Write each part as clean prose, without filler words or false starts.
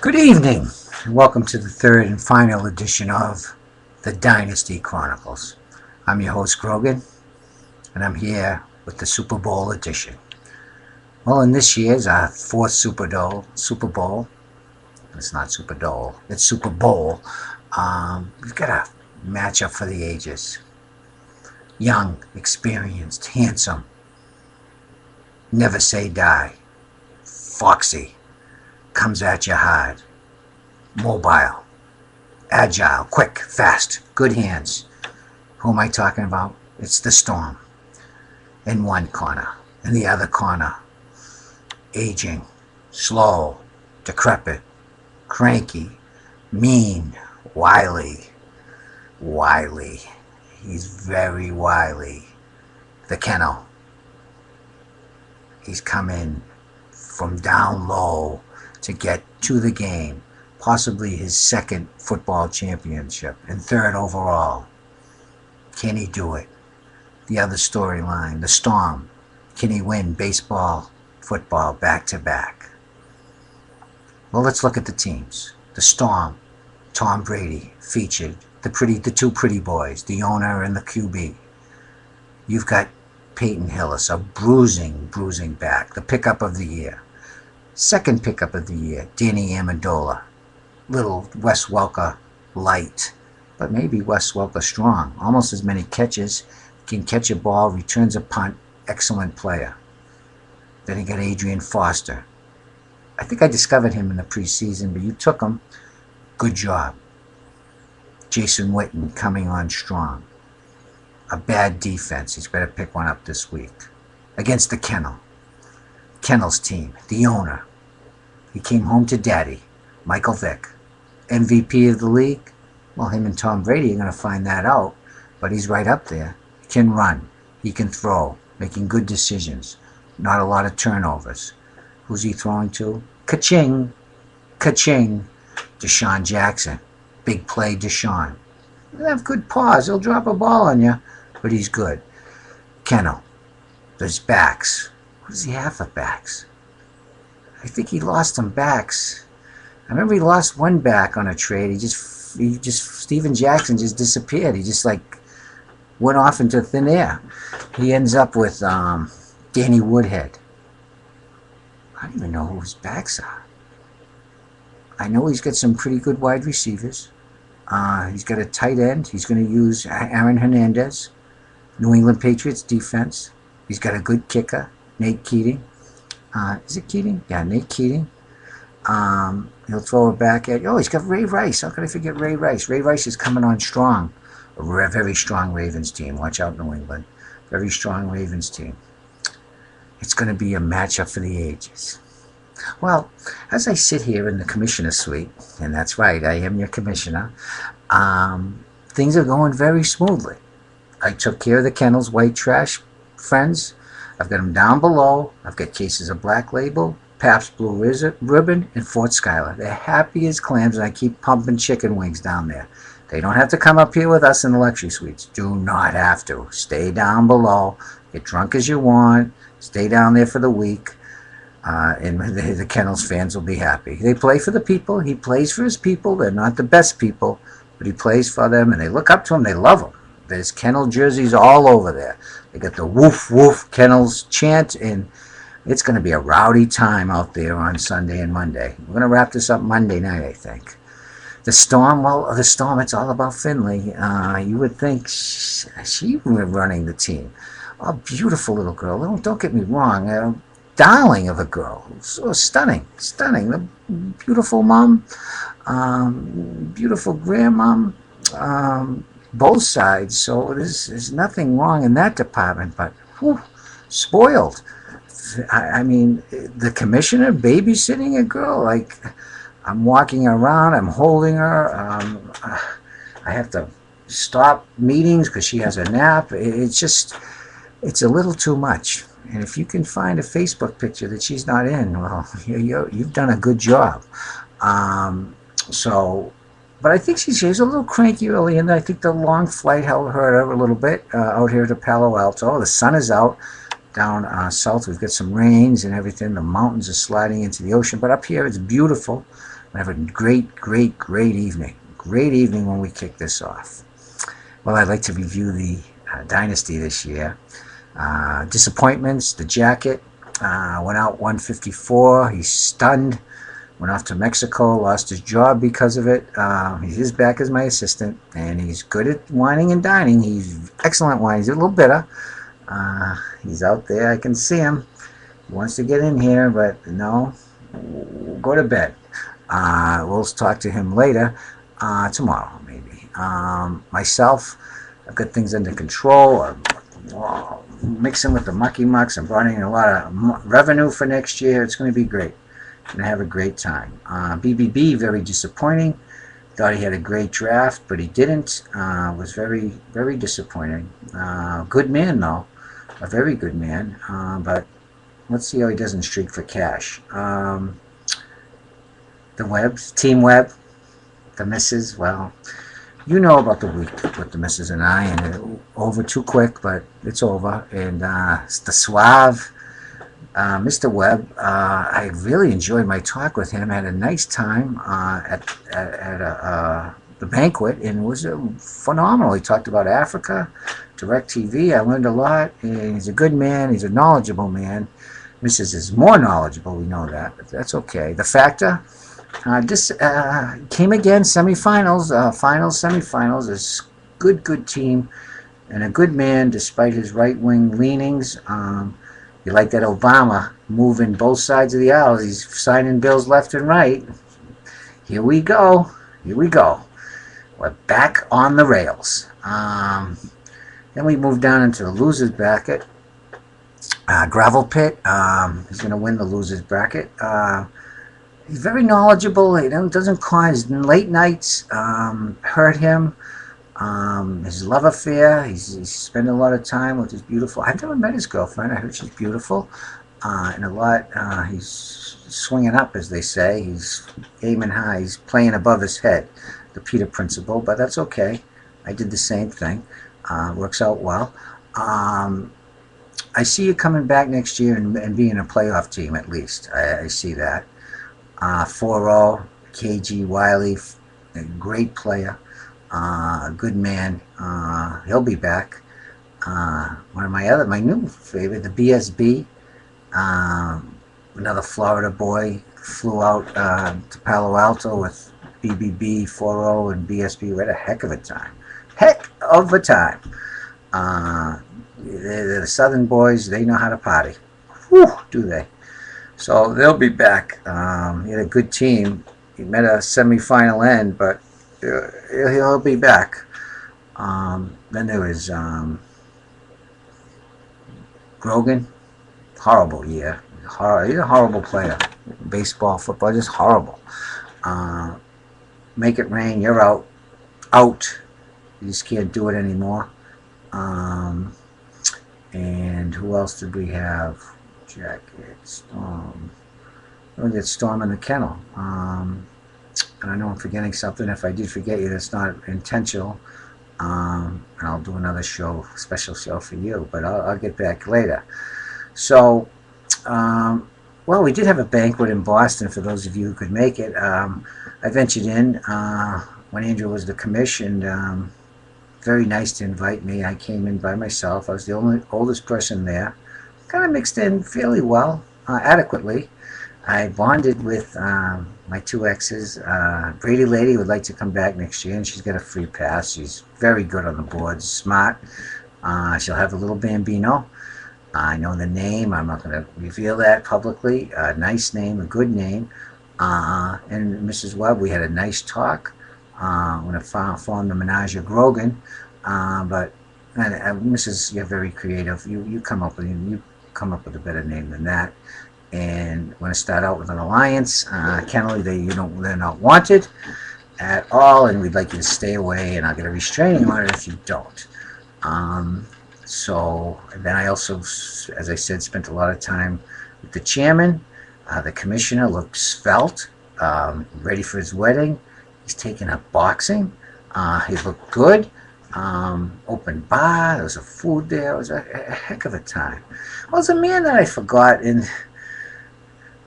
Good evening, and welcome to the third and final edition of the Dynasty Chronicles. I'm your host, Grogan, and I'm here with the Super Bowl edition. Well, in this year's our fourth Super Bowl, it's not Super Bowl, it's Super Bowl, we've got a matchup for the ages. Young, experienced, handsome, never say die, foxy, comes at you hard, mobile, agile, quick, fast, good hands. Who am I talking about? It's the Storm. In one corner. In the other corner, aging, slow, decrepit, cranky, mean, wily. He's very wily. The Kennel. He's coming from down low to get to the game, possibly his second football championship and third overall. Can he do it? The other storyline, the Storm. Can he win baseball, football back to back? Well, let's look at the teams. The Storm, Tom Brady featured, the two pretty boys, the owner and the QB. You've got Peyton Hillis, a bruising back, the pickup of the year. Second pickup of the year, Danny Amendola. Little Wes Welker light, but maybe Wes Welker strong. Almost as many catches, can catch a ball, returns a punt, excellent player. Then you got Adrian Foster. I think I discovered him in the preseason, but you took him. Good job. Jason Witten coming on strong. A bad defense. He's better pick one up this week. Against the Kennel. Kennel's team, the owner. He came home to daddy, Michael Vick. MVP of the league? Well, him and Tom Brady are going to find that out, but he's right up there. He can run. He can throw, making good decisions. Not a lot of turnovers. Who's he throwing to? Ka-ching! Ka-ching! Deshaun Jackson. Big play Deshaun. He'll have good paws. He'll drop a ball on you, but he's good. Kennel. There's backs. What does he have for backs? I think he lost some backs. I remember he lost one back on a trade. Steven Jackson just disappeared. He just went off into thin air. He ends up with Danny Woodhead. I don't even know who his backs are. I know he's got some pretty good wide receivers. He's got a tight end. He's going to use Aaron Hernandez, New England Patriots defense. He's got a good kicker, Nate Keating. Is it Keating? Yeah, Nate Keating. He'll throw it back at... Oh, he's got Ray Rice. How could I forget Ray Rice? Ray Rice is coming on strong. A very strong Ravens team. Watch out, New England. Very strong Ravens team. It's going to be a matchup for the ages. Well, as I sit here in the commissioner suite, and that's right, I am your commissioner, things are going very smoothly. I took care of the Kennel's white trash friends. I've got them down below. I've got cases of Black Label, Pabst Blue Ribbon, and Fort Schuyler. They're happy as clams, and I keep pumping chicken wings down there. They don't have to come up here with us in the luxury suites. Do not have to. Stay down below. Get drunk as you want. Stay down there for the week. And the Kennels fans will be happy. They play for the people. He plays for his people. They're not the best people, but he plays for them, and they look up to him. They love him. There's Kennel jerseys all over there. They got the woof woof Kennels chant, and it's going to be a rowdy time out there on Sunday and Monday. We're going to wrap this up Monday night, I think. The Storm, well, the Storm, it's all about Finley. You would think she was running the team. A beautiful little girl. Don't get me wrong. Darling of a girl. So stunning. The beautiful mom. Beautiful grandmom. Both sides, so there's nothing wrong in that department, but whew, spoiled. I mean, the commissioner babysitting a girl, I'm walking around, I'm holding her, I have to stop meetings because she has a nap. It's a little too much. And if you can find a Facebook picture that she's not in, well, you've done a good job. But I think she's a little cranky early, and I think the long flight hurt her a little bit out here to Palo Alto. The sun is out. Down south, we've got some rains and everything. The mountains are sliding into the ocean, but up here it's beautiful. We'll have a great, great, great evening. Great evening when we kick this off. Well, I'd like to review the Dynasty this year. Disappointments, the jacket went out 154. He's stunned. Went off to Mexico, lost his job because of it. He's back as my assistant, and he's good at whining and dining. He's excellent wine. He's a little bitter. He's out there. I can see him. He wants to get in here, but no. Go to bed. We'll talk to him later, tomorrow maybe. Myself, I've got things under control. I'm mixing with the mucky mucks. I'm bringing in a lot of revenue for next year. It's going to be great. Going to have a great time. BBB, very disappointing. Thought he had a great draft, but he didn't. Was very, very disappointing. Good man, though. A very good man. But let's see how he does in Streak for Cash. The Webbs, Team Webb, the misses, well, you know about the week with the misses and I, and it over too quick, but it's over. And it's the Suave, Mr. Webb. I really enjoyed my talk with him. I had a nice time at the banquet, and it was phenomenal. He talked about Africa, DirecTV. I learned a lot, and he's a good man. He's a knowledgeable man. Mrs. is more knowledgeable, we know that, but that's okay. The Factor, this came again, semifinals, finals, semifinals. It's good team, and a good man despite his right-wing leanings. You like that Obama moving both sides of the aisle. He's signing bills left and right. Here we go. Here we go. We're back on the rails. Then we move down into the losers bracket. Gravel Pit, he's going to win the losers bracket. He's very knowledgeable. He doesn't cause late nights hurt him. His love affair, he's spending a lot of time with his beautiful, I've never met his girlfriend. I heard she's beautiful. And a lot, he's swinging up, as they say. He's aiming high. He's playing above his head, the Peter principle, but that's okay. I did the same thing. Works out well. I see you coming back next year and being a playoff team at least. I see that. 4-0, KG Wiley, a great player, good man. He'll be back. One of my new favorite, the BSB, another Florida boy, flew out to Palo Alto with BBB, 4-0, and BSB. We had a heck of a time. Heck of a time. They're the Southern boys. They know how to party. Whew, do they? So they'll be back. He had a good team. He met a semifinal end, but he'll be back. Then there was Grogan. Horrible year. He's a horrible player. Baseball, football, just horrible. Make it rain. You're out. Out. You just can't do it anymore. And who else did we have? Jacket, Storm. We did Storm in the Kennel. And I know I'm forgetting something. If I did forget you, that's not intentional. And I'll do another show, special show for you, but I'll get back later. So, well, we did have a banquet in Boston for those of you who could make it. I ventured in when Andrew was the commission. Very nice to invite me. I came in by myself. I was the only oldest person there. Kind of mixed in fairly well, adequately. I bonded with my two exes. Brady Lady would like to come back next year, and she's got a free pass. She's very good on the boards, smart. She'll have a little Bambino. I know the name. I'm not going to reveal that publicly. Nice name, a good name. And Mrs. Webb, we had a nice talk. When I formed the Menage a Grogan, but Mrs. You're very creative. You come up with a better name than that. And when I start out with an alliance, Kennelly, they're not wanted at all, and we'd like you to stay away, and I'll get a restraining order if you don't. So then I also, as I said, spent a lot of time with the chairman. The commissioner looked svelte, ready for his wedding. He's taking up boxing. He looked good. Open bar. There was a food there. It was a heck of a time. Well, there's a man that I forgot, and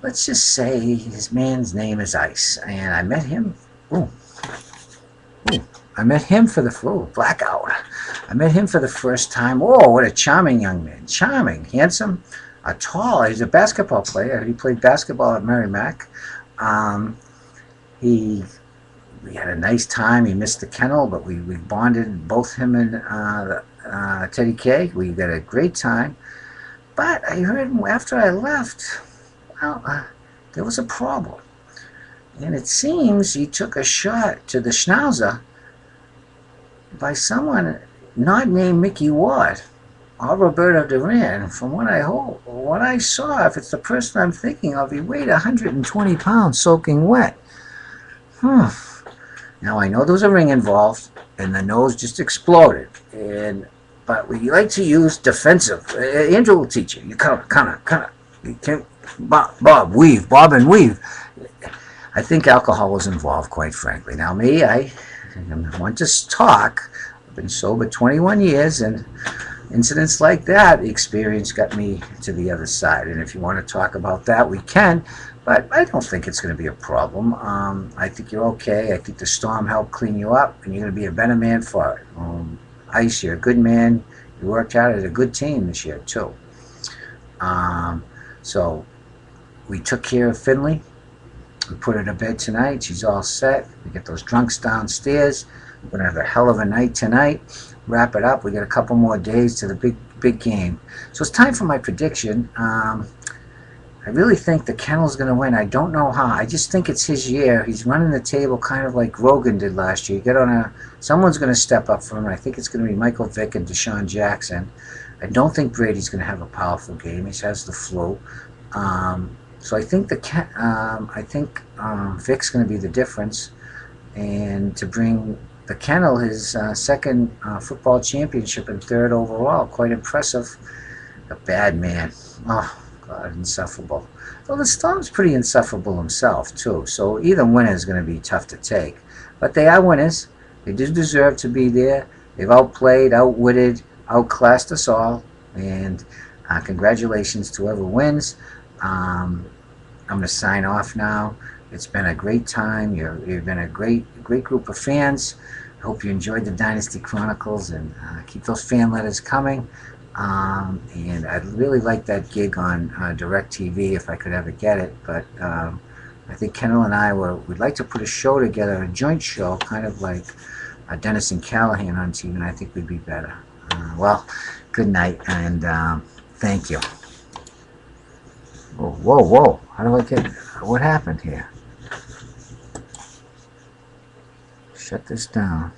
let's just say his man's name is Ice, and I met him. Ooh, ooh, I met him for the blackout. I met him for the first time. Oh, what a charming young man! Charming, handsome, tall. He's a basketball player. He played basketball at Merrimack. Um, he we had a nice time. He missed the kennel, but we bonded, both him and Teddy K. We had a great time. But I heard after I left, well, there was a problem. And it seems he took a shot to the schnauzer by someone not named Mickey Ward or Roberto Duran. From what I saw, if it's the person I'm thinking of, he weighed 120 pounds soaking wet. Now I know there was a ring involved, and the nose just exploded. But we like to use defensive. Andrew will teach you. You kind of. You can't bob and weave. I think alcohol was involved, quite frankly. Now me, I want to talk. I've been sober 21 years, and incidents like that, the experience got me to the other side. And if you want to talk about that, we can. But I don't think it's going to be a problem. I think you're okay. I think the storm helped clean you up, and you're going to be a better man for it. Ice, you're a good man. You worked out as a good team this year, too. So we took care of Finley. We put her to bed tonight. She's all set. We get those drunks downstairs. We're going to have a hell of a night tonight. Wrap it up. We got a couple more days to the big game. So it's time for my prediction. I really think the Kennel's going to win. I don't know how. I just think it's his year. He's running the table kind of like Rogan did last year. Someone's going to step up for him. I think it's going to be Michael Vick and Deshaun Jackson. I don't think Brady's going to have a powerful game. He has the flu. So I think Vick's going to be the difference, and to bring the Kennel his second football championship and third overall. Quite impressive. A bad man. Oh, God, insufferable. Well, the Storm's pretty insufferable himself, too. So either winner is going to be tough to take. But they are winners. They do deserve to be there. They've outplayed, outwitted, outclassed us all. And congratulations to whoever wins. I'm going to sign off now. It's been a great time. You've been a great group of fans. I hope you enjoyed the Dynasty Chronicles, and keep those fan letters coming. And I'd really like that gig on DirecTV if I could ever get it. But I think Kendall and I we'd like to put a show together, a joint show, kind of like Dennis and Callahan on TV, and I think we'd be better. Well, good night, and thank you. Whoa. How do I get... What happened here? Shut this down.